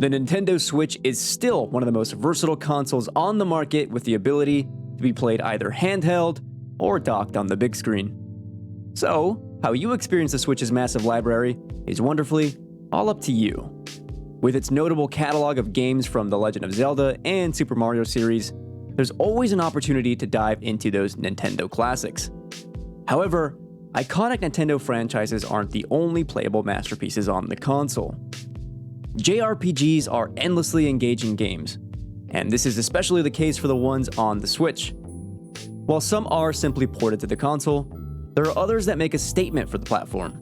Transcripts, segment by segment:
The Nintendo Switch is still one of the most versatile consoles on the market, with the ability to be played either handheld or docked on the big screen. So, how you experience the Switch's massive library is wonderfully all up to you. With its notable catalog of games from The Legend of Zelda and Super Mario series, there's always an opportunity to dive into those Nintendo classics. However, iconic Nintendo franchises aren't the only playable masterpieces on the console. JRPGs are endlessly engaging games, and this is especially the case for the ones on the Switch. While some are simply ported to the console, there are others that make a statement for the platform.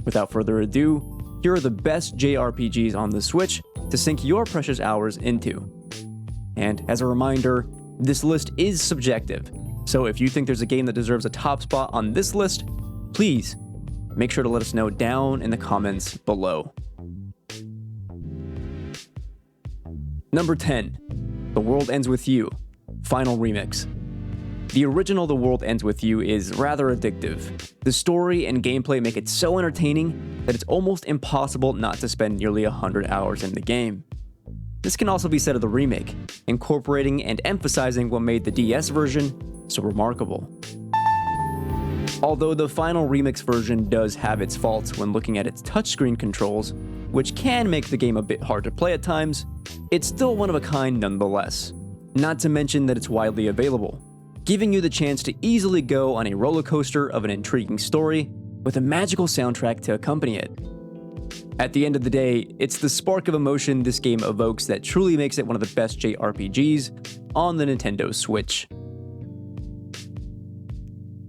Without further ado, here are the best JRPGs on the Switch to sink your precious hours into. And as a reminder, this list is subjective, so if you think there's a game that deserves a top spot on this list, please make sure to let us know down in the comments below. Number 10, The World Ends With You, Final Remix. The original The World Ends With You is rather addictive. The story and gameplay make it so entertaining that it's almost impossible not to spend nearly 100 hours in the game. This can also be said of the remake, incorporating and emphasizing what made the DS version so remarkable. Although the final remix version does have its faults when looking at its touchscreen controls, which can make the game a bit hard to play at times, it's still one of a kind nonetheless. Not to mention that it's widely available, giving you the chance to easily go on a roller coaster of an intriguing story with a magical soundtrack to accompany it. At the end of the day, it's the spark of emotion this game evokes that truly makes it one of the best JRPGs on the Nintendo Switch.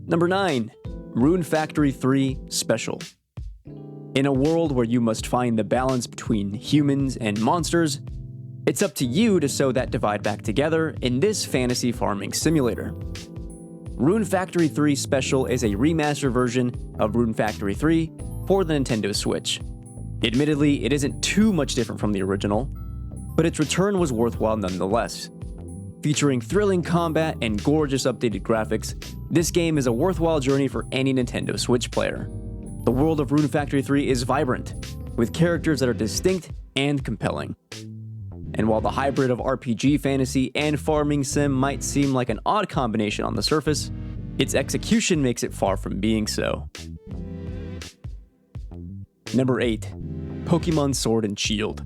Number 9, Rune Factory 3 Special. In a world where you must find the balance between humans and monsters, it's up to you to sew that divide back together in this fantasy farming simulator. Rune Factory 3 Special is a remastered version of Rune Factory 3 for the Nintendo Switch. Admittedly, it isn't too much different from the original, but its return was worthwhile nonetheless. Featuring thrilling combat and gorgeous updated graphics, this game is a worthwhile journey for any Nintendo Switch player. The world of Rune Factory 3 is vibrant, with characters that are distinct and compelling. And while the hybrid of RPG fantasy and farming sim might seem like an odd combination on the surface, its execution makes it far from being so. Number 8, Pokemon Sword and Shield.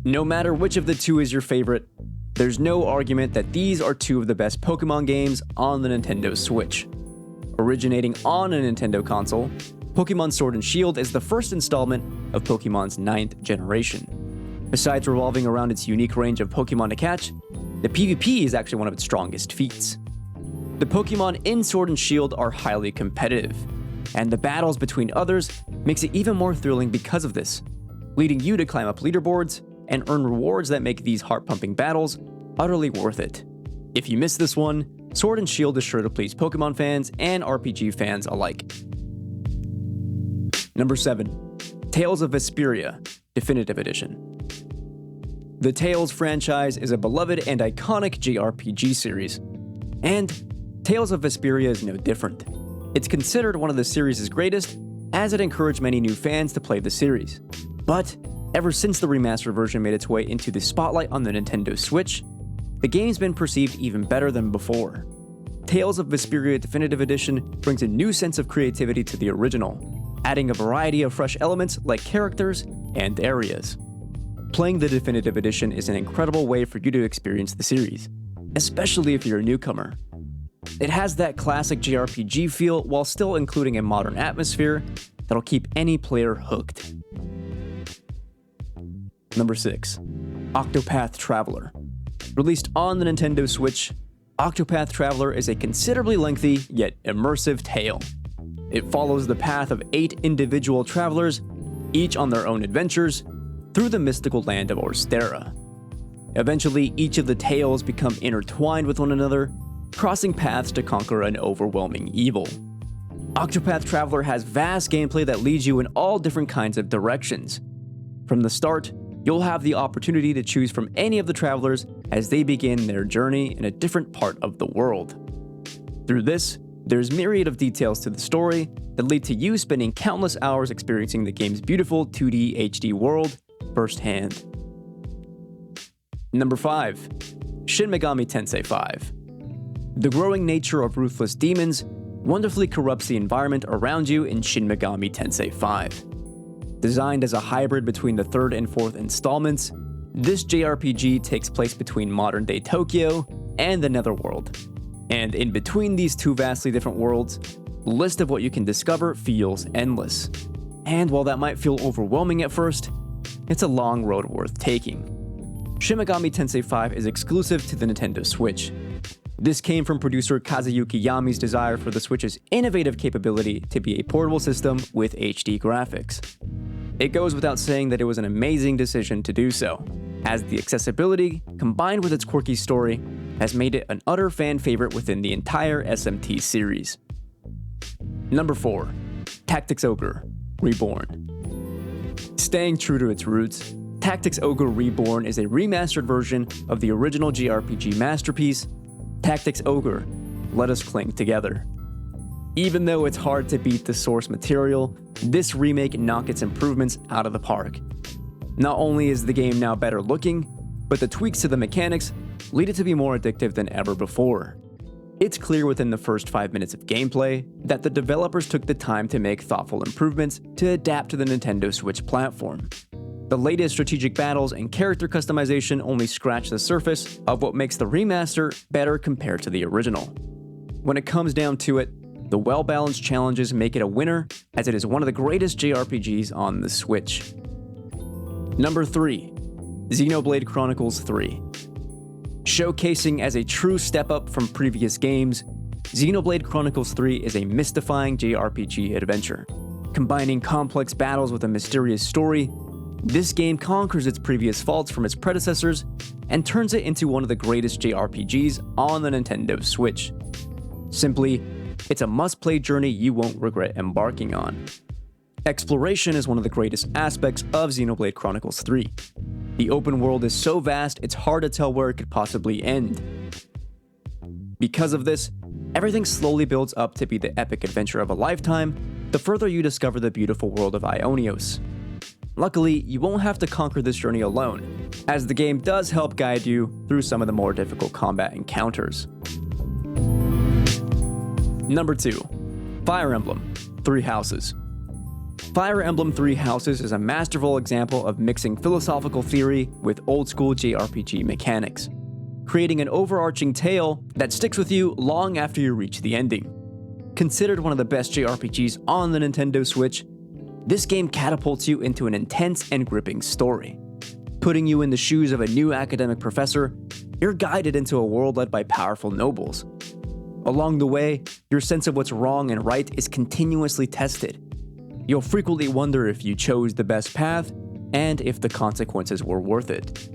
No matter which of the two is your favorite, there's no argument that these are two of the best Pokemon games on the Nintendo Switch. Originating on a Nintendo console, Pokemon Sword and Shield is the first installment of Pokemon's 9th generation. Besides revolving around its unique range of Pokemon to catch, the PvP is actually one of its strongest feats. The Pokemon in Sword and Shield are highly competitive, and the battles between others makes it even more thrilling because of this, leading you to climb up leaderboards and earn rewards that make these heart-pumping battles utterly worth it. If you miss this one, Sword and Shield is sure to please Pokemon fans and RPG fans alike. Number 7, Tales of Vesperia, Definitive Edition. The Tales franchise is a beloved and iconic JRPG series, and Tales of Vesperia is no different. It's considered one of the series' greatest, as it encouraged many new fans to play the series. But ever since the remastered version made its way into the spotlight on the Nintendo Switch, the game's been perceived even better than before. Tales of Vesperia Definitive Edition brings a new sense of creativity to the original, adding a variety of fresh elements like characters and areas. Playing the Definitive Edition is an incredible way for you to experience the series, especially if you're a newcomer. It has that classic JRPG feel while still including a modern atmosphere that'll keep any player hooked. Number 6, Octopath Traveler. Released on the Nintendo Switch, Octopath Traveler is a considerably lengthy yet immersive tale. It follows the path of 8 individual travelers, each on their own adventures, through the mystical land of Orstera. Eventually, each of the tales become intertwined with one another, crossing paths to conquer an overwhelming evil. Octopath Traveler has vast gameplay that leads you in all different kinds of directions. From the start, you'll have the opportunity to choose from any of the travelers as they begin their journey in a different part of the world. Through this, there's myriad of details to the story that lead to you spending countless hours experiencing the game's beautiful 2D HD world firsthand. Number 5. Shin Megami Tensei 5. The growing nature of ruthless demons wonderfully corrupts the environment around you in Shin Megami Tensei 5. Designed as a hybrid between the third and fourth installments, this JRPG takes place between modern-day Tokyo and the Netherworld. And in between these two vastly different worlds, the list of what you can discover feels endless. And while that might feel overwhelming at first, it's a long road worth taking. Shin Megami Tensei 5 is exclusive to the Nintendo Switch. This came from producer Kazuyuki Yami's desire for the Switch's innovative capability to be a portable system with HD graphics. It goes without saying that it was an amazing decision to do so, as the accessibility, combined with its quirky story, has made it an utter fan favorite within the entire SMT series. Number 4. Tactics Ogre Reborn. Staying true to its roots, Tactics Ogre Reborn is a remastered version of the original JRPG masterpiece, Tactics Ogre, Let Us Cling Together. Even though it's hard to beat the source material, this remake knocked its improvements out of the park. Not only is the game now better looking, but the tweaks to the mechanics lead it to be more addictive than ever before. It's clear within the first 5 minutes of gameplay that the developers took the time to make thoughtful improvements to adapt to the Nintendo Switch platform. The latest strategic battles and character customization only scratch the surface of what makes the remaster better compared to the original. When it comes down to it, the well-balanced challenges make it a winner, as it is one of the greatest JRPGs on the Switch. Number 3. Xenoblade Chronicles 3. Showcasing as a true step up from previous games, Xenoblade Chronicles 3 is a mystifying JRPG adventure. Combining complex battles with a mysterious story, this game conquers its previous faults from its predecessors and turns it into one of the greatest JRPGs on the Nintendo Switch. Simply, it's a must-play journey you won't regret embarking on. Exploration is one of the greatest aspects of Xenoblade Chronicles 3. The open world is so vast, it's hard to tell where it could possibly end. Because of this, everything slowly builds up to be the epic adventure of a lifetime the further you discover the beautiful world of Ionios. Luckily, you won't have to conquer this journey alone, as the game does help guide you through some of the more difficult combat encounters. Number 2. Fire Emblem: Three Houses. Fire Emblem Three Houses is a masterful example of mixing philosophical theory with old-school JRPG mechanics, creating an overarching tale that sticks with you long after you reach the ending. Considered one of the best JRPGs on the Nintendo Switch, this game catapults you into an intense and gripping story. Putting you in the shoes of a new academic professor, you're guided into a world led by powerful nobles. Along the way, your sense of what's wrong and right is continuously tested. You'll frequently wonder if you chose the best path and if the consequences were worth it.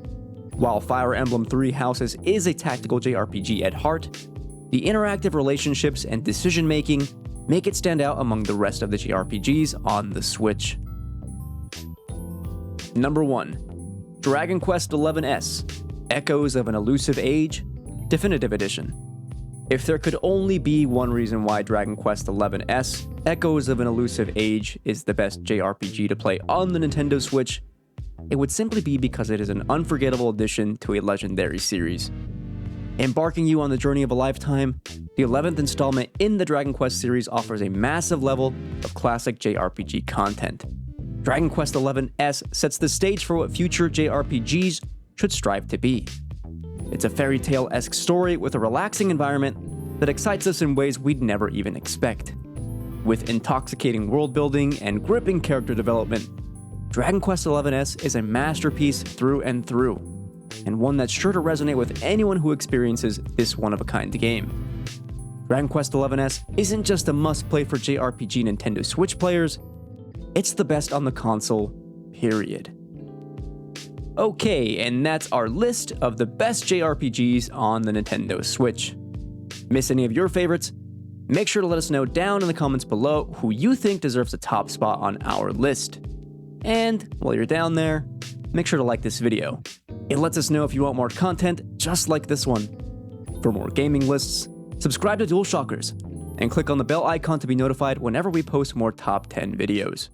While Fire Emblem Three Houses is a tactical JRPG at heart, the interactive relationships and decision-making make it stand out among the rest of the JRPGs on the Switch. Number 1. Dragon Quest XI-S: Echoes of an Elusive Age Definitive Edition. If there could only be one reason why Dragon Quest XI-S: Echoes of an Elusive Age is the best JRPG to play on the Nintendo Switch, it would simply be because it is an unforgettable addition to a legendary series. Embarking you on the journey of a lifetime, the 11th installment in the Dragon Quest series offers a massive level of classic JRPG content. Dragon Quest XI-S sets the stage for what future JRPGs should strive to be. It's a fairy tale-esque story with a relaxing environment that excites us in ways we'd never even expect. With intoxicating world building and gripping character development, Dragon Quest XI-S is a masterpiece through and through, and one that's sure to resonate with anyone who experiences this one-of-a-kind game. Dragon Quest XI-S isn't just a must-play for JRPG Nintendo Switch players, it's the best on the console, period. Okay, and that's our list of the best JRPGs on the Nintendo Switch. Miss any of your favorites? Make sure to let us know down in the comments below who you think deserves a top spot on our list. And while you're down there, make sure to like this video. It lets us know if you want more content just like this one. For more gaming lists, subscribe to DualShockers, and click on the bell icon to be notified whenever we post more top 10 videos.